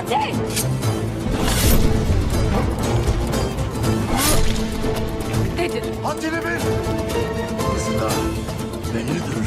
دے۔ Atilla bir! Kızına benidir.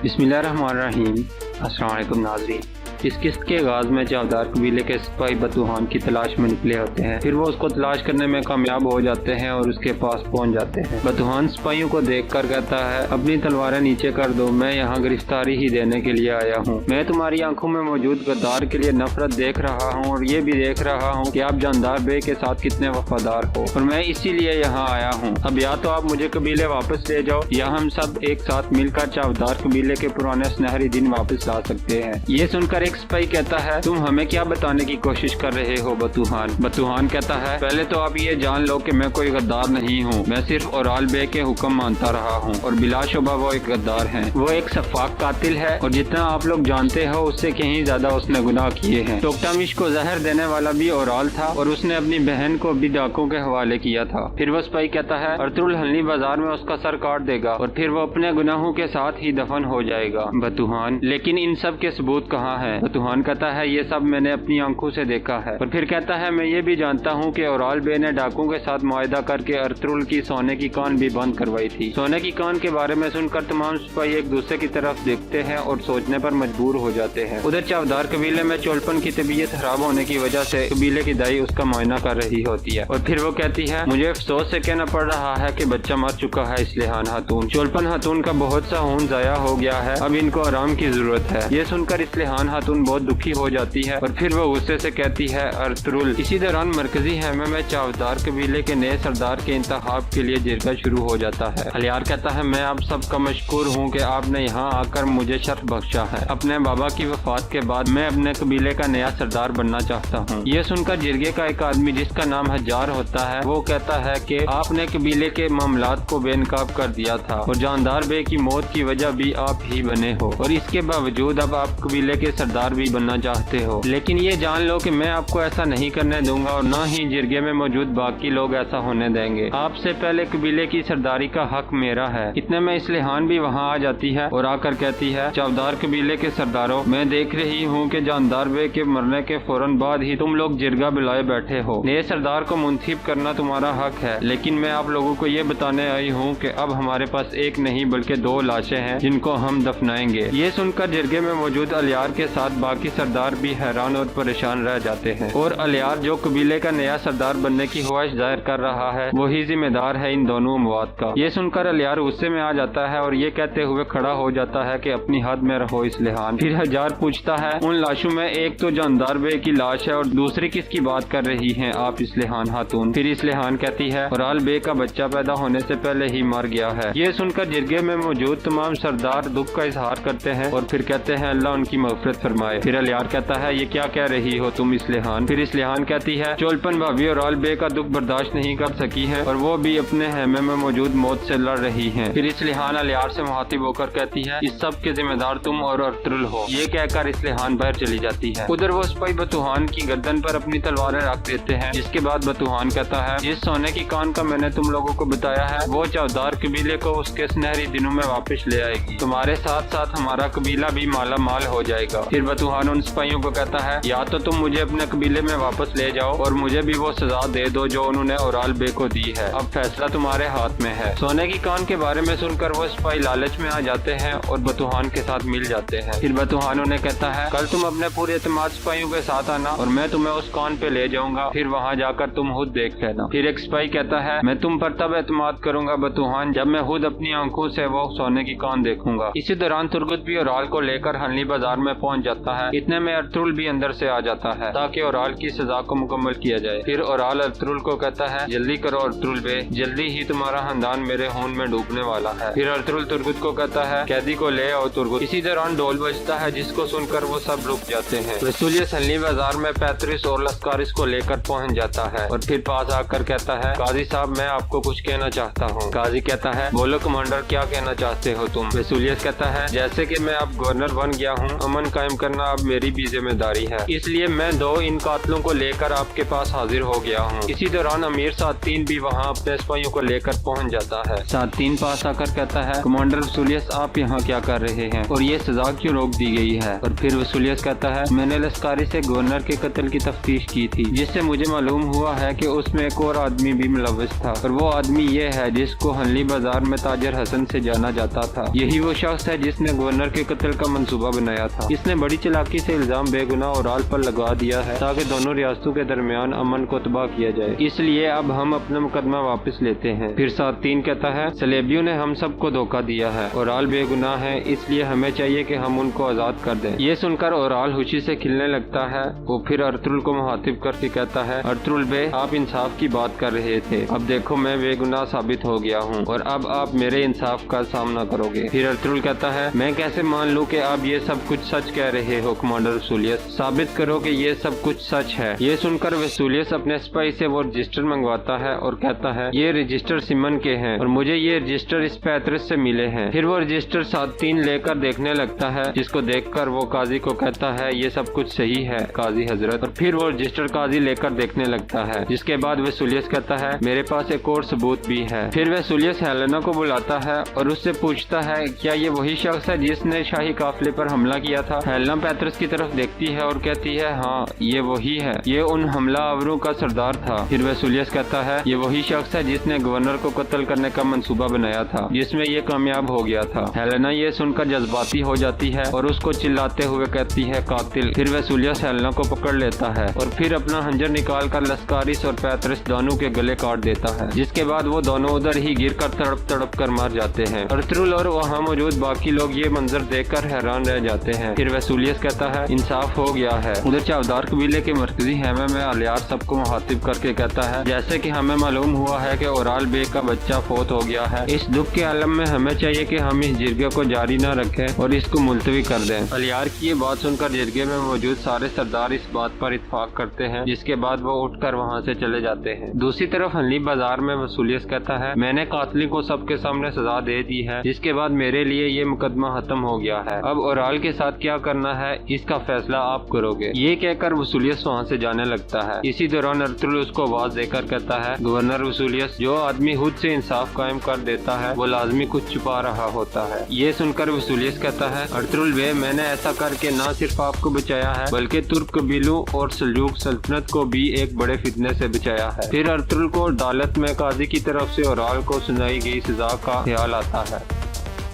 بسم اللہ الرحمن الرحیم۔ السلام علیکم ناظرین۔ اس قسط کے آغاز میں چاودار قبیلے کے سپاہی بتوحان کی تلاش میں نکلے ہوتے ہیں، پھر وہ اس کو تلاش کرنے میں کامیاب ہو جاتے ہیں اور اس کے پاس پہنچ جاتے ہیں۔ بتوحان سپاہیوں کو دیکھ کر کہتا ہے، اپنی تلواریں نیچے کر دو، میں یہاں گرفتاری ہی دینے کے لیے آیا ہوں۔ میں تمہاری آنکھوں میں موجود غدار کے لیے نفرت دیکھ رہا ہوں اور یہ بھی دیکھ رہا ہوں کہ آپ جاندار بے کے ساتھ کتنے وفادار ہو، اور میں اسی لیے یہاں آیا ہوں۔ اب یا تو آپ مجھے قبیلے واپس لے جاؤ یا ہم سب ایک ساتھ مل کر چاودار قبیلے کے پرانے سنہری دن واپس لا سکتے ہیں۔ یہ سن کر ایک سپاہی کہتا ہے، تم ہمیں کیا بتانے کی کوشش کر رہے ہو بتوحان؟ بتوحان کہتا ہے، پہلے تو آپ یہ جان لو کہ میں کوئی غدار نہیں ہوں، میں صرف اورال بے کے حکم مانتا رہا ہوں، اور بلا شبہ وہ ایک غدار ہیں۔ وہ ایک سفاک قاتل ہے، اور جتنا آپ لوگ جانتے ہو اس سے کہیں زیادہ اس نے گناہ کیے ہیں۔ ٹوکٹامش کو زہر دینے والا بھی اورال تھا، اور اس نے اپنی بہن کو بھی ڈاکوں کے حوالے کیا تھا۔ پھر وہ سپاہی کہتا ہے، ارطغرل حلنی بازار میں اس کا سر کاٹ دے گا، اور پھر وہ اپنے گناہوں کے ساتھ ہی دفن ہو جائے گا۔ بتوحان، لیکن ان سب کے ثبوت کہاں ہے؟ بتوحان کہتا ہے، یہ سب میں نے اپنی آنکھوں سے دیکھا ہے۔ اور پھر کہتا ہے، میں یہ بھی جانتا ہوں کہ اورال بے نے ڈاکوں کے ساتھ معاہدہ کر کے ارطغرل کی سونے کی کان بھی بند کروائی تھی۔ سونے کی کان کے بارے میں سن کر تمام سپاہی ایک دوسرے کی طرف دیکھتے ہیں اور سوچنے پر مجبور ہو جاتے ہیں۔ ادھر چاودار قبیلے میں چولپن کی طبیعت خراب ہونے کی وجہ سے قبیلے کی دائی اس کا معائنہ کر رہی ہوتی ہے، اور پھر وہ کہتی ہے، مجھے افسوس سے کہنا پڑ رہا ہے کہ بچہ مر چکا ہے اسلحان خاتون۔ چولپن خاتون کا بہت سا خون ضائع ہو گیا ہے، اب ان کو آرام کی ضرورت ہے۔ یہ سن کر اسلحان خاتون بہت دکھی ہو جاتی ہے، اور پھر وہ غصے سے کہتی ہے، ارطغرل۔ اسی دوران مرکزی خیمے میں چاودار قبیلے کے نئے سردار کے انتخاب کے لیے جرگہ شروع ہو جاتا ہے۔ الیار کہتا ہے، میں آپ سب کا مشکور ہوں کہ آپ نے یہاں آ کر مجھے شرف بخشا ہے۔ اپنے بابا کی وفات کے بعد میں اپنے قبیلے کا نیا سردار بننا چاہتا ہوں۔ یہ سن کر جرگے کا ایک آدمی جس کا نام حجار ہوتا ہے، وہ کہتا ہے کہ آپ نے قبیلے کے معاملات کو بے نقاب کر دیا تھا، اور جاندار بے کی موت کی وجہ بھی آپ ہی بنے ہو، اور اس کے باوجود اب آپ قبیلے کے سردار بھی بننا چاہتے ہو۔ لیکن یہ جان لو کہ میں آپ کو ایسا نہیں کرنے دوں گا، اور نہ ہی جرگے میں موجود باقی لوگ ایسا ہونے دیں گے۔ آپ سے پہلے قبیلے کی سرداری کا حق میرا ہے۔ اتنے میں اسلحان بھی وہاں آ جاتی ہے اور آ کر کہتی ہے، چاودار قبیلے کے سرداروں، میں دیکھ رہی ہوں کہ جاندار بے کے مرنے کے فوراً بعد ہی تم لوگ جرگہ بلائے بیٹھے ہو۔ نئے سردار کو منتخب کرنا تمہارا حق ہے، لیکن میں آپ لوگوں کو یہ بتانے آئی ہوں کہ اب ہمارے پاس ایک نہیں بلکہ 2 لاشیں ہیں جن کو ہم دفنائیں گے۔ یہ سن کر جرگے میں موجود الیار کے ساتھ باقی سردار بھی حیران اور پریشان رہ جاتے ہیں، اور الیار جو قبیلے کا نیا سردار بننے کی خواہش ظاہر کر رہا ہے، وہی ذمہ دار ہے ان دونوں اموات کا۔ یہ سن کر الیار غصے میں آ جاتا ہے اور یہ کہتے ہوئے کھڑا ہو جاتا ہے کہ اپنی حد میں رہو اسلحان۔ پھر حجار پوچھتا ہے، ان لاشوں میں ایک تو جاندار بے کی لاش ہے اور دوسری کس کی بات کر رہی ہیں آپ اسلحان خاتون؟ پھر اسلحان کہتی ہے، اورال بے کا بچہ پیدا ہونے سے پہلے ہی مر گیا ہے۔ یہ سن کر جرگے میں موجود تمام سردار دکھ کا اظہار کرتے ہیں اور پھر کہتے ہیں، اللہ ان کی مغفرت فرمائے۔ پھر الیار کہتا ہے، یہ کیا کہہ رہی ہو تم اسلحان؟ پھر اسلحان کہتی ہے، چولپن بھابھی اورال بے کا دکھ برداشت نہیں کر سکی ہے اور وہ بھی اپنے خیمے میں موجود موت سے لڑ رہی ہیں۔ پھر اسلحان الیار سے مخاطب ہو کر کہتی ہے، اس سب کے ذمہ دار تم اور ارطغرل ہو۔ یہ کہہ کر اسلحان باہر چلی جاتی ہے۔ ادھر وہ سپاہی بتوحان کی گردن پر اپنی تلواریں رکھ دیتے ہیں، جس کے بعد بتوحان کہتا ہے، جس سونے کی کان کا میں نے تم لوگوں کو بتایا ہے، وہ چاودار قبیلے کو اس کے سنہری دنوں میں واپس لے آئے گی۔ تمہارے ساتھ ساتھ ہمارا قبیلہ بھی مالا مال ہو جائے گا۔ پھر بتوحان ان سپاہیوں کو کہتا ہے، یا تو تم مجھے اپنے قبیلے میں واپس لے جاؤ اور مجھے بھی وہ سزا دے دو جو انہوں نے اورال بے کو دی ہے، اب فیصلہ تمہارے ہاتھ میں ہے۔ سونے کی کان کے بارے میں سن کر وہ سپاہی لالچ میں آ جاتے ہیں اور بتوحان کے ساتھ مل جاتے ہیں۔ پھر بتوحان انہیں کہتا ہے، کل تم اپنے پورے اعتماد سپاہیوں کے ساتھ آنا اور میں تمہیں اس کان پہ لے جاؤں گا، پھر وہاں جا کر تم خود دیکھ لینا۔ پھر ایک سپاہی کہتا ہے، میں تم پر تب اعتماد کروں گا بتوحان جب میں خود اپنی آنکھوں سے وہ سونے کی کان دیکھوں گا۔ اسی دوران ترگت بھی اورال کو لے کر حلنی بازار میں پہنچ جاتا ہے۔ اتنے میں ارطغرل بھی اندر سے آ جاتا ہے تاکہ اورال کی سزا کو مکمل کیا جائے۔ پھر اورال ارطغرل کو کہتا ہے، جلدی کرو ارطغرل بے، جلدی ہی تمہارا خاندان میرے خون میں ڈوبنے والا ہے۔ پھر ارطغرل ترگت کو کہتا ہے، قیدی کو لے آؤ ترگت۔ اسی دوران ڈول بجتا ہے جس کو سن کر وہ سب رک جاتے ہیں۔ وسولیس حلنی بازار میں پیترس اور لسکارس کو لے کر پہنچ جاتا ہے اور پھر پاس آ کر کہتا ہے، قاضی صاحب میں آپ کو کچھ کہنا چاہتا ہوں۔ قاضی کہتا ہے، بولو کمانڈر، کیا کہنا چاہتے ہو تم؟ وسولیس کہتا ہے، جیسے کہ میں اب گورنر بن گیا ہوں، امن قائم करना अब मेरी भी जिम्मेदारी है, इसलिए मैं 2 इन कातिलों को लेकर आपके पास हाजिर हो गया हूँ। इसी दौरान अमीर सातीन भी वहाँ अपने सिपाहियों को लेकर पहुँच जाता है। सातीन पास आकर कहता है, कमांडर वसूलियस आप यहाँ क्या कर रहे हैं और ये सजा क्यों रोक दी गई है? और फिर वसूलियस कहता है, मैंने लश्कारी से गवर्नर के कत्ल की तफ्तीश की थी, जिससे मुझे मालूम हुआ है कि उसमें एक और आदमी भी मुलव्वस था, और वो आदमी ये है जिसको हनली बाजार में ताजर हसन से जाना जाता था। यही वो शख्स है जिसने गवर्नर के कत्ल का मंसूबा बनाया था। इसने बड़ी चालाकी से इल्जाम बेगुनाह ओराल पर लगा दिया है ताकि दोनों रियासतों के दरमियान अमन को तबाह किया जाए। इसलिए अब हम अपना मुकदमा वापस लेते हैं। फिर सातीन कहता है, सलेबियों ने हम सबको धोखा दिया है, ओराल बेगुनाह है, इसलिए हमें चाहिए कि हम उनको आजाद कर दें। ये सुनकर ओराल खुशी से खिलने लगता है। वो फिर अर्तुगरुल को मुखातिब करके कहता है, अर्तुगरुल बे आप इंसाफ की बात कर रहे थे, अब देखो मैं बेगुनाह साबित हो गया हूँ और अब आप मेरे इंसाफ का सामना करोगे। फिर अर्तुगरुल कहता है, मैं कैसे मान लूँ कि आप ये सब कुछ सच कह रहे हो कमांडर वसूलियस, साबित करो कि ये सब कुछ सच है। ये सुनकर वसूलियस अपने सिपाही से वो रजिस्टर मंगवाता है और कहता है, ये रजिस्टर सिमन के हैं और मुझे ये रजिस्टर इस पैतरस से मिले हैं। फिर वो रजिस्टर सातीन लेकर देखने लगता है, जिसको देखकर वो काजी को कहता है, ये सब कुछ सही है काजी हजरत। और फिर वो रजिस्टर काजी लेकर देखने लगता है, जिसके बाद वसूलियस कहता है, मेरे पास एक और सबूत भी है। फिर वसूलियस हेलेना को बुलाता है और उससे पूछता है, क्या ये वही शख्स है जिसने शाही काफिले पर हमला किया था? हेलेना पैतरस की तरफ देखती है और कहती है, हाँ ये वही है, ये उन हमला आवरों का सरदार था। फिर वसूलियस कहता है, ये वही शख्स है जिसने गवर्नर को कत्ल करने का मंसूबा बनाया था, जिसमें ये कामयाब हो गया था। हेलेना ये सुनकर जज्बाती हो जाती है और उसको चिल्लाते हुए कहती है, कातिल। फिर वसूलियस हेलेना को पकड़ लेता है और फिर अपना हंजर निकाल कर लश्कारिस और पैतरस दोनों के गले काट देता है, जिसके बाद वो दोनों उधर ही गिर कर तड़प तड़प कर मार जाते हैं। अर्तुगरुल और वहाँ मौजूद बाकी लोग ये मंजर देखकर हैरान रह जाते हैं। फिर वसूलियस कहता है, इंसाफ हो गया है। उधर चावदार कबीले के मरकजी खेमे में अलियार सबको मुखातिब करके कहता है, जैसे कि हमें मालूम हुआ है कि ओराल बे का बच्चा फौत हो गया है, इस दुख के आलम में हमें चाहिए कि हम इस जिरगे को जारी न रखें और इसको मुलतवी कर दें। अलियार की ये बात सुनकर जिरगे में मौजूद सारे सरदार इस बात पर इत्तेफाक करते हैं, जिसके बाद वो उठकर वहाँ से चले जाते हैं। दूसरी तरफ हनली बाजार में वसूलियस कहता है, मैंने कातिल को सबके सामने सजा दे दी है, जिसके बाद मेरे लिए ये मुकदमा खत्म हो गया है। अब ओराल के साथ क्या करना है इसका फैसला आप करोगे। ये कहकर वसूलियस वहाँ से जाने लगता है। इसी दौरान अर्तुगरुल उसको आवाज देकर कहता है, गवर्नर वसूलियस, जो आदमी खुद से इंसाफ कायम कर देता है वो लाजमी कुछ छुपा रहा होता है। ये सुनकर वसूलियस कहता है, अर्तुगरुल बे मैंने ऐसा करके न सिर्फ आपको बचाया है बल्कि तुर्क कबीलों और सल्जूक सल्तनत को भी एक बड़े फितने से बचाया है। फिर अर्तुगरुल को अदालत में काजी की तरफ से ओराल को सुनाई गई सजा का ख्याल आता है।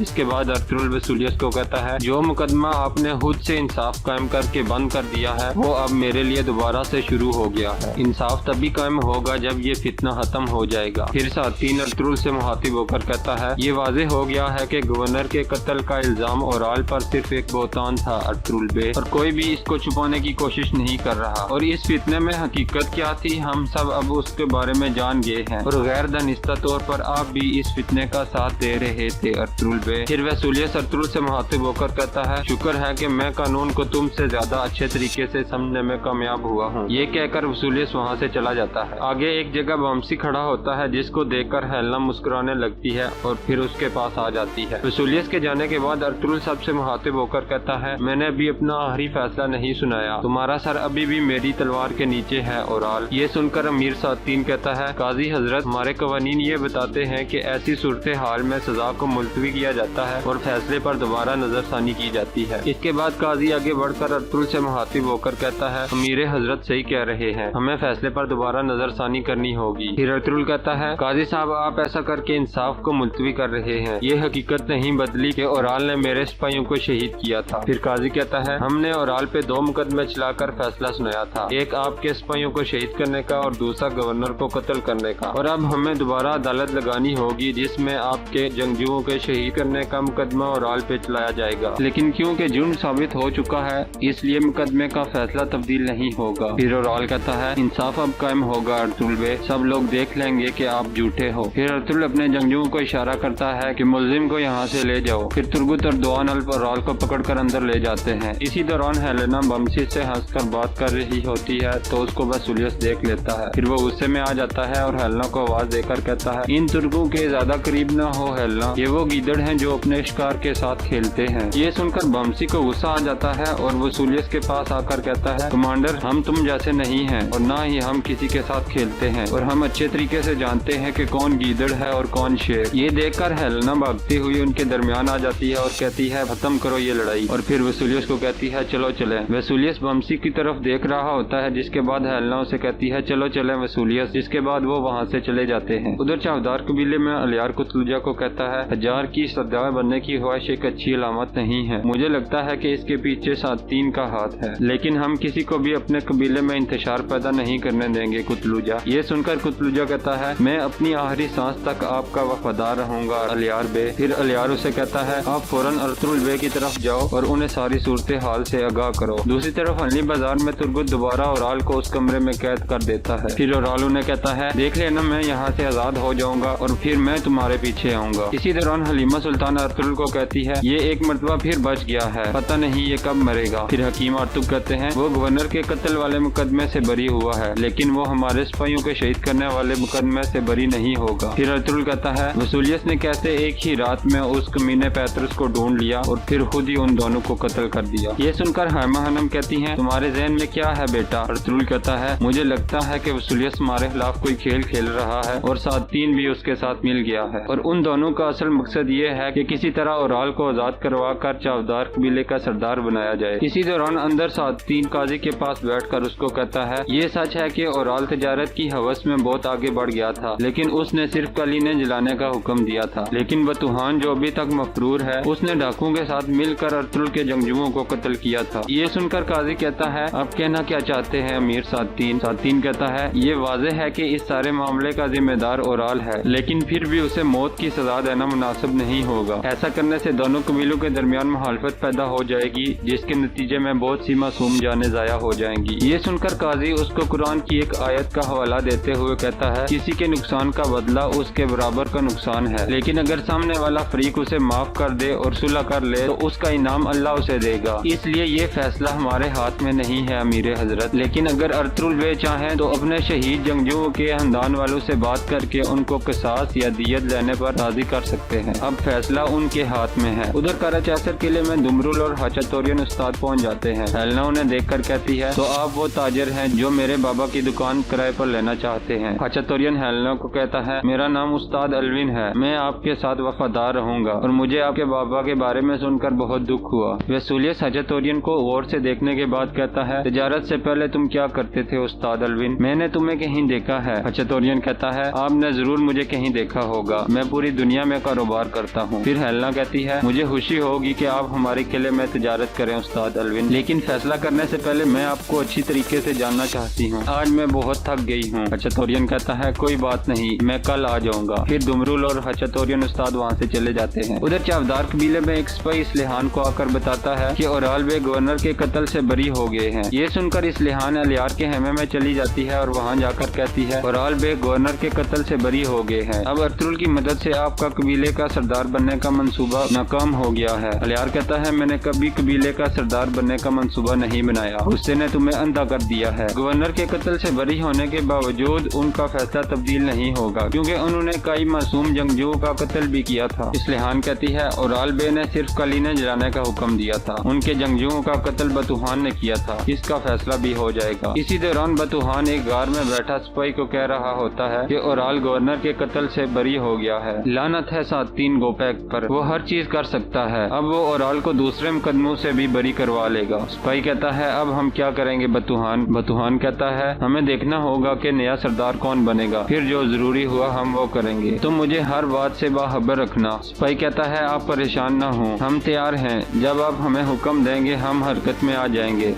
इसके बाद अर्तुगरुल वसूलियस को कहता है, जो मुकदमा आपने खुद से इंसाफ कायम करके बंद कर दिया है वो अब मेरे लिए दोबारा से शुरू हो गया है। इंसाफ तभी कायम होगा जब ये फितना खत्म हो जाएगा। फिर सातीन अर्तुगरुल से मुखातिब होकर कहता है, ये वाज़ेह हो गया है कि गवर्नर के कत्ल का इल्जाम ओराल पर सिर्फ एक बोतान था अर्तुगरुल बे, और कोई भी इसको छुपाने की कोशिश नहीं कर रहा, और इस फितने में हकीकत क्या थी हम सब अब उसके बारे में जान गए हैं, और गैर दानिस्ता तौर पर आप भी इस फितने का साथ दे रहे थे अर्तुगरुल। फिर वसूलियस अर्तुगरुल से मुखातिब होकर कहता है, शुक्र है कि मैं कानून को तुमसे ज्यादा अच्छे तरीके से समझने में कामयाब हुआ हूँ। ये कहकर वसूलियस वहाँ से चला जाता है। आगे एक जगह बमसी खड़ा होता है, जिसको देखकर हेलेना मुस्कुराने लगती है और फिर उसके पास आ जाती है। वसूलियस के जाने के बाद अर्तुगरुल सबसे मुखातिब होकर कहता है, मैंने अभी अपना आखिरी फैसला नहीं सुनाया, तुम्हारा सर अभी भी मेरी तलवार के नीचे है ओराल। ये सुनकर अमीर सातीन कहता है, काजी हजरत, हमारे कवानीन ये बताते हैं कि ऐसी सूरत हाल में सजा को मुलतवी किया जाता है और फैसले पर दोबारा नजरसानी की जाती है। इसके बाद काजी आगे बढ़कर अर्तुगरुल से मुखातिब होकर कहता है, अमीर हजरत सही कह रहे हैं, हमें फैसले पर दोबारा नजरसानी करनी होगी। फिर अर्तुगरुल कहता है, काजी साहब आप ऐसा करके इंसाफ को मुलतवी कर रहे हैं, ये हकीकत नहीं बदली कि ओराल ने मेरे सिपाहियों को शहीद किया था। फिर काजी कहता है, हमने ओराल पे 2 मुकदमे चलाकर फैसला सुनाया था, एक आपके सिपाहियों को शहीद करने का और दूसरा गवर्नर को कत्ल करने का, और अब हमें दोबारा अदालत लगानी होगी जिसमें आपके जंगजुओं के शहीद करने का मुकदमा ओराल पे चलाया जाएगा, लेकिन क्योंकि जुर्म साबित हो चुका है इसलिए मुकदमे का फैसला तब्दील नहीं होगा। फिर ओराल कहता है, इंसाफ अब कायम होगा अर्तुगरुल बे, सब लोग देख लेंगे कि आप झूठे हो। फिर अर्तुगरुल अपने जंगजुओं को इशारा करता है कि मुलजिम को यहाँ से ले जाओ। फिर तुर्गुत और दुआन ओराल को पकड़कर अंदर ले जाते हैं। इसी दौरान हेलेना बमसी से हंसकर बात कर रही होती है तो उसको वसूलियस देख लेता है। फिर वो गुस्से में आ जाता है और हेलेना को आवाज देकर कहता है, इन तुर्कों के ज्यादा करीब न हो हेलेना, ये वो गीदड़ है हैं जो अपने शिकार के साथ खेलते हैं। ये सुनकर बमसी को गुस्सा आ जाता है और वो सूलियस के पास आकर कहता है, कमांडर, हम तुम जैसे नहीं हैं और ना ही हम किसी के साथ खेलते हैं और हम अच्छे तरीके से जानते हैं कि कौन गीदड़ है और कौन शेर। ये देखकर हेलेना भागती हुई उनके दरमियान आ जाती है और कहती है, खत्म करो ये लड़ाई। और फिर वेसूलियस को कहती है, चलो चलें। वेसूलियस बमसी की तरफ देख रहा होता है, जिसके बाद हेलेना उसे कहती है, चलो चलें वेसूलियस, जिसके बाद वो वहाँ से चले जाते हैं। उधर चावदार कबीले में अलियार कुतलुजा को कहता है, हजार की सरदार बनने की ख्वाहिश एक अच्छी अलामत नहीं है। मुझे लगता है कि इसके पीछे सातीन का हाथ है, लेकिन हम किसी को भी अपने कबीले में इंतशार पैदा नहीं करने देंगे कुतलुजा। ये सुनकर कुतलुजा कहता है, मैं अपनी आखिरी सांस तक आपका वफादार रहूंगा अलियार बे। फिर अलियार उसे कहता है, आप फौरन अर्तुगरुल बे की तरफ जाओ और उन्हें सारी सूरत हाल से आगाह करो। दूसरी तरफ अली बाजार में तुर्गुत दोबारा ओराल को उस कमरे में कैद कर देता है। फिर ओराल उन्हें कहता है, देख लेना, मैं यहाँ से आजाद हो जाऊंगा और फिर मैं तुम्हारे पीछे आऊंगा। इसी दौरान हलीमा सुल्तान अर्तुगरुल को कहती है, ये एक मरतबा फिर बच गया है, पता नहीं ये कब मरेगा। फिर हकीम अर्तुग कहते हैं, वो गवर्नर के कत्ल वाले मुकदमे से बरी हुआ है, लेकिन वो हमारे सिपाहियों के शहीद करने वाले मुकदमे से बरी नहीं होगा। फिर अर्तुगरुल कहता है, वसूलियस ने कैसे एक ही रात में उस कमीने पैतरस को ढूंढ लिया और फिर खुद ही उन दोनों को कत्ल कर दिया। ये सुनकर हैमा हनम कहती हैं, तुम्हारे ज़हन में क्या है बेटा? अर्तुगरुल कहता है, मुझे लगता है कि वसूलियस हमारे खिलाफ कोई खेल खेल रहा है और सातीन भी उसके साथ मिल गया है और उन दोनों का असल मकसद ये है कि किसी तरह ओराल को आजाद करवा कर चावदार कबीले का सरदार बनाया जाए। इसी दौरान अंदर सातीन काजी के पास बैठकर उसको कहता है, ये सच है कि ओराल तजारत की हवस में बहुत आगे बढ़ गया था, लेकिन उसने सिर्फ कलीने जलाने का हुक्म दिया था। लेकिन बतूहान जो अभी तक मफरूर है, उसने डाकुओं के साथ मिलकर अर्तुगरुल के जंगजुओं को कत्ल किया था। ये सुनकर काजी कहता है, आप कहना क्या चाहते हैं अमीर सातीन? सातीन कहता है, ये वाज़ेह है कि इस सारे मामले का जिम्मेदार ओराल है, लेकिन फिर भी उसे मौत की सजा देना मुनासिब नहीं होगा। ऐसा करने से दोनों कबीलों के दरमियान मुखालफत पैदा हो जाएगी, जिसके नतीजे में बहुत सी मासूम जानें ज़ाया हो जाएंगी। ये सुनकर काजी उसको कुरान की एक आयत का हवाला देते हुए कहता है, किसी के नुकसान का बदला उसके बराबर का नुकसान है, लेकिन अगर सामने वाला फरीक उसे माफ कर दे और सुलह कर ले तो उसका इनाम अल्लाह उसे देगा। इसलिए ये फैसला हमारे हाथ में नहीं है अमीर हजरत, लेकिन अगर अर्तुगरुल बे चाहें तो अपने शहीद जंगजुओं के खानदान वालों से बात करके उनको किसास या दियत लेने पर राजी कर सकते हैं। अब फैसला उनके हाथ में है। उधर कराचासर किले में दुमरुल और हाचतोरियन उस्ताद पहुंच जाते हैं। हेलेना उन्हें देखकर कहती है, तो आप वो ताजर हैं जो मेरे बाबा की दुकान किराए पर लेना चाहते हैं। हाचतोरियन हेलेना को कहता है, मेरा नाम उस्ताद अलविन है, मैं आपके साथ वफादार रहूंगा और मुझे आपके बाबा के बारे में सुनकर बहुत दुख हुआ। वेसूलियस हाचतोरियन को गौर से देखने के बाद कहता है, तिजारत से पहले तुम क्या करते थे उस्ताद अलविन? मैंने तुम्हें कहीं देखा है। हाचतोरियन कहता है, आपने जरूर मुझे कहीं देखा होगा, मैं पूरी दुनिया में कारोबार करता हूँ। फिर हेलेना कहती है, मुझे खुशी होगी कि आप हमारे किले में तिजारत करें उस्ताद अलविन, लेकिन फैसला करने से पहले मैं आपको अच्छी तरीके से जानना चाहती हूँ। आज मैं बहुत थक गई हूँ। हाचतोरियन कहता है, कोई बात नहीं, मैं कल आ जाऊंगा। फिर दुमरुल और हाचतोरियन उस्ताद वहाँ से चले जाते हैं। उधर चावदार कबीले में एक सिपाही इस्लिहान को आकर बताता है कि ओराल बे गवर्नर के कत्ल से बरी हो गए हैं। ये सुनकर इस्लिहान अलियार के हेमे में चली जाती है और वहाँ जाकर कहती है, ओराल बे गवर्नर के कत्ल से बरी हो गए हैं। अब अर्तुगरुल की मदद से आपका कबीले का सरदार बनने का मंसूबा नाकाम हो गया है। अलियार कहता है, मैंने कभी कबीले का सरदार बनने का मंसूबा नहीं बनाया, गुस्से ने तुम्हें अंधा कर दिया है। गवर्नर के कत्ल से बरी होने के बावजूद उनका फैसला तब्दील नहीं होगा, क्योंकि उन्होंने कई मासूम जंगजुओं का कत्ल भी किया था। इस्लिहान कहती है, ओराल बे ने सिर्फ कलीने जलाने का हुक्म दिया था, उनके जंगजुओं का कत्ल बतूहान ने किया था, इसका फैसला भी हो जाएगा। इसी दौरान बतूहान एक गार में बैठा सिपाही को कह रहा होता है कि ओराल गवर्नर के कत्ल से बरी हो गया है। लानत है सातीन गोपैक पर, वो हर चीज कर सकता है, अब वो ओराल को दूसरे मुकदमों से भी बरी करवा लेगा। सिपाही कहता है, अब हम क्या करेंगे बतूहान? बतूहान कहता है, हमें देखना होगा कि नया सरदार कौन बनेगा, फिर जो जरूरी हुआ हम वो करेंगे, तुम मुझे हर बात से बाखबर रखना। सिपाही कहता है, आप परेशान न हो, हम तैयार हैं, जब आप हमें हुक्म देंगे हम हरकत में आ जाएंगे।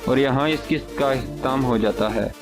और यहाँ इस किस्त का इख्तिताम हो जाता है।